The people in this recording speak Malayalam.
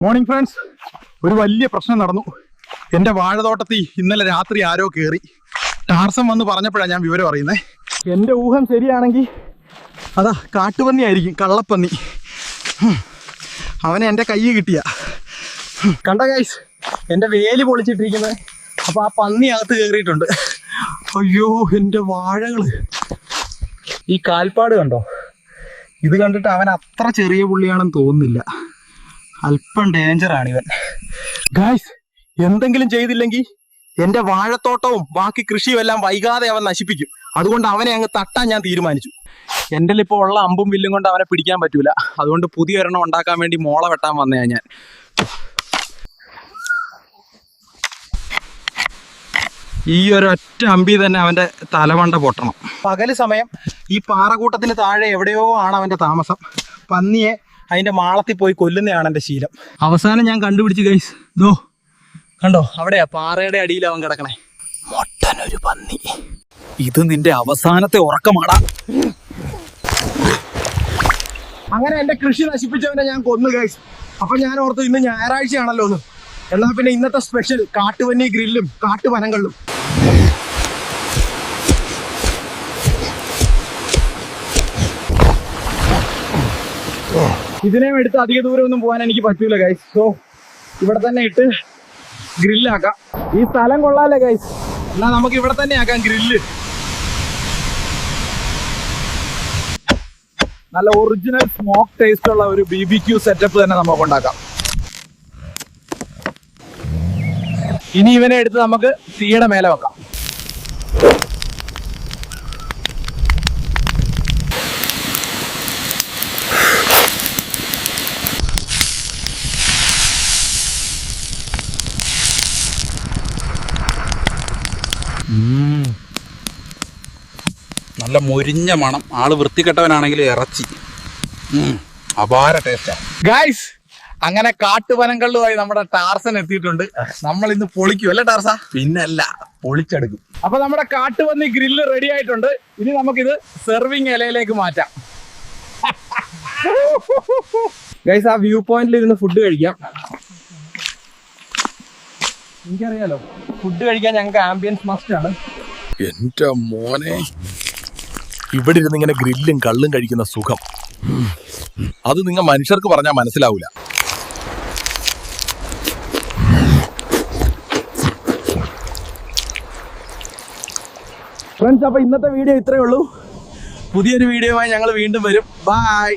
മോർണിംഗ് ഫ്രണ്ട്സ്, ഒരു വലിയ പ്രശ്നം നടന്നു. എൻ്റെ വാഴത്തോട്ടത്തിൽ ഇന്നലെ രാത്രി ആരോ കയറി. ടാർസം വന്ന് പറഞ്ഞപ്പോഴാണ് ഞാൻ വിവരം അറിയുന്നത്. എൻ്റെ ഊഹം ശരിയാണെങ്കിൽ അതാ കാട്ടുപന്നി ആയിരിക്കും, കള്ളപ്പന്നി. അവനെ എൻ്റെ കൈ കിട്ടിയ കണ്ട ഗൈസ്, എൻ്റെ വേലി പൊളിച്ചിട്ടിരിക്കുന്നത്. അപ്പോൾ ആ പന്നി അകത്ത് കയറിയിട്ടുണ്ട്. അയ്യോ, എൻ്റെ വാഴകൾ. ഈ കാൽപ്പാട് കണ്ടോ? ഇത് കണ്ടിട്ട് അവൻ അത്ര ചെറിയ പുള്ളിയാണെന്ന് തോന്നുന്നില്ല. അല്പം ഡേഞ്ചറാണ് ഇവൻ. ഗായ്സ്, എന്തെങ്കിലും ചെയ്തില്ലെങ്കിൽ എൻ്റെ വാഴത്തോട്ടവും ബാക്കി കൃഷിയും എല്ലാം വൈകാതെ അവൻ നശിപ്പിക്കും. അതുകൊണ്ട് അവനെ അങ്ങ് തട്ടാൻ ഞാൻ തീരുമാനിച്ചു. എൻ്റെ ഇപ്പോൾ ഉള്ള അമ്പും വില്ലും കൊണ്ട് അവനെ പിടിക്കാൻ പറ്റൂല. അതുകൊണ്ട് പുതിയ ഒരെണ്ണം ഉണ്ടാക്കാൻ വേണ്ടി മോള വെട്ടാൻ വന്നയാ ഞാൻ. ഈ ഒരൊറ്റ അമ്പി തന്നെ അവൻ്റെ തലമണ്ട പൊട്ടണം. പകല് സമയം ഈ പാറക്കൂട്ടത്തിന് താഴെ എവിടെയോ ആണ് അവൻ്റെ താമസം. പന്നിയെ അതിൻ്റെ മാളത്തിൽ പോയി കൊല്ലുന്നതാണ് എൻ്റെ ശീലം. അവസാനം ഞാൻ കണ്ടുപിടിച്ച് ഗൈസ്, ഇതോ കണ്ടോ, അവിടെയാ പാറയുടെ അടിയിൽ അവൻ കിടക്കണേ. മൊട്ടനൊരു പന്നി. ഇത് നിന്റെ അവസാനത്തെ ഉറക്കമാടാ. അങ്ങനെ എൻ്റെ കൃഷി നശിപ്പിച്ചവനെ ഞാൻ കൊന്നു ഗൈസ്. അപ്പം ഞാൻ ഓർത്തു ഇന്ന് ഞായറാഴ്ചയാണല്ലോ ഒന്ന്, എന്നാൽ പിന്നെ ഇന്നത്തെ സ്പെഷ്യൽ കാട്ടുപന്നി ഗ്രില്ലും കാട്ടുപനങ്ങളിലും. ഇതിനെയും എടുത്ത് അധിക ദൂരം ഒന്നും പോകാൻ എനിക്ക് പറ്റൂല ഗൈസ്. സോ ഇവിടെ തന്നെ ഇട്ട് ഗ്രില്ലാക്കാം. ഈ സ്ഥലം കൊള്ളാല്ലേ ഗൈസ്, എന്നാൽ നമുക്ക് ഇവിടെ തന്നെ ആക്കാം ഗ്രില്ല്. നല്ല ഒറിജിനൽ സ്മോക്ക് ടേസ്റ്റ് ഉള്ള ഒരു BBQ സെറ്റപ്പ് തന്നെ നമുക്ക് ഉണ്ടാക്കാം. ഇനി ഇവനെ എടുത്ത് നമുക്ക് തീയുടെ മേലെ വെക്കാം. നല്ല മൊരിഞ്ഞ മണം. ആള് വൃത്തികെട്ടവനാണെങ്കിൽ ഇറച്ചി അപാര ടേസ്റ്റാ ഗൈസ്. അങ്ങനെ കാട്ടുപനങ്ങളുമായി നമ്മുടെ ടാർസൻ എത്തിയിട്ടുണ്ട്. നമ്മൾ ഇന്ന് പൊളിക്കും അല്ലേ ടാർസ? പിന്നല്ല, പൊളിച്ചെടുക്കും. അപ്പൊ നമ്മുടെ കാട്ടുപന്നി ഗ്രില്ല് റെഡി ആയിട്ടുണ്ട്. ഇനി നമുക്കിത് സെർവിങ് ഇലയിലേക്ക് മാറ്റാം. ഗൈസ്, ആ വ്യൂ പോയിന്റിൽ ഇരുന്ന് ഫുഡ് കഴിക്കാം. എനിക്കറിയാലോ, ഫുഡ് കഴിക്കാൻ ഞങ്ങൾക്ക് ആംബിയൻസ് മസ്റ്റ് ആണ്. എന്റെ മോനെ, ഇവിടെ ഇരുന്ന് ഇങ്ങനെ ഗ്രില്ലും കള്ളും കഴിക്കുന്ന സുഖം അത് നിങ്ങൾ മനുഷ്യർക്ക് പറഞ്ഞാൽ മനസ്സിലാവൂല. ഫ്രണ്ട്സ്, അപ്പൊ ഇന്നത്തെ വീഡിയോ ഇത്രയേ ഉള്ളൂ. പുതിയൊരു വീഡിയോയുമായി ഞങ്ങൾ വീണ്ടും വരും. ബൈ.